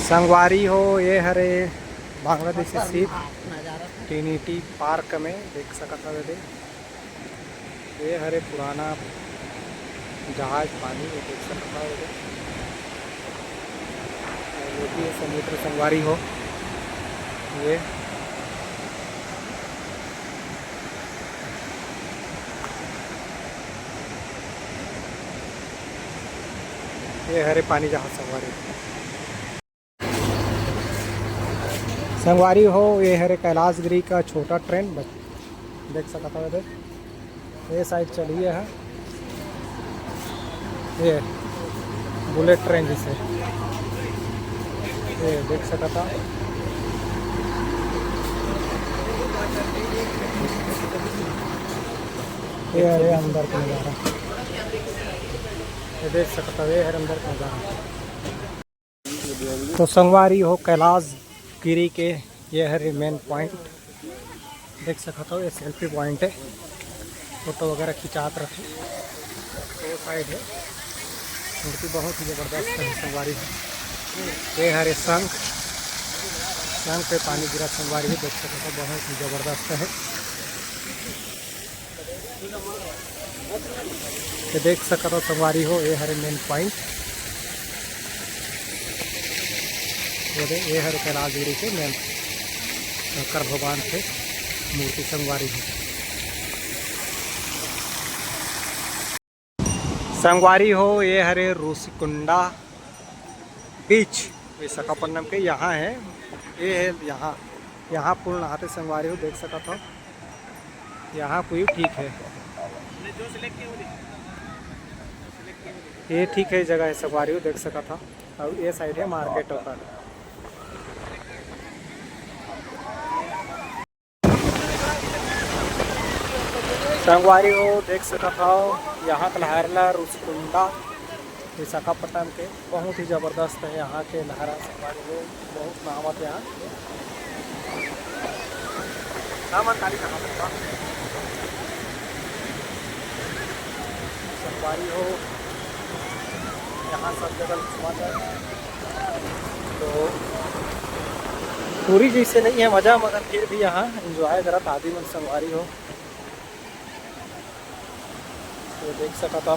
संगवारी हो ये हरे बांग्लादेशी सीप ट्रिनिटी पार्क में देख सकता है। ये हरे पुराना जहाज पानी में देख सकता है। ये भी समुद्र संगवारी हो ये हरे पानी जहाज संगवारी हो ये हरे कैलाशगिरी का छोटा ट्रेन देख सकता है। ये साइड चलिए है ये बुलेट ट्रेन जिसे ये देख सकता। ये हरे अंदर का नज़ारा ये देख सकता है। ये हरे अंदर का नज़ारा। तो संगवारी हो कैलाश गिरी के ये हरे मेन पॉइंट देख सकता हो। ये सेल्फी पॉइंट है, फोटो वगैरह खिंचात रखे। तो साइड है मूर्ति बहुत ही ज़बरदस्त है संगवारी है। ये हरे शंख पे पानी गिरा संगवारी है देख सकते हो, बहुत ही ज़बरदस्त है। ये देख सकते हो संगवारी हो ये हरे मेन पॉइंट ये हरे कैलाशगिरी के मेन शंकर भगवान के मूर्ति संगवारी है। संगवारी हो ये हरे रूसीकुंडा बीच विशाखापट्टनम के यहाँ है। ये है यहाँ पुल नहाते संगवारी हो देख सकता हो। यहाँ पुल ठीक है, ये ठीक है जगह है संगवारी हो देख सकता था। और ये साइड है मार्केट का। संगवारी हो देख सकता था यहाँ का लहरला रूसीकुंडा विशाखापट्टनम के बहुत ही ज़बरदस्त है। यहाँ के लहरा संगवारी हो बहुत नामत यहाँ संगवारी हो यहाँ सब जगह तो पूरी जैसे नहीं है मज़ा, मगर फिर भी यहाँ इंजॉय करा था आदि मन संगवारी हो तो देख सकता था।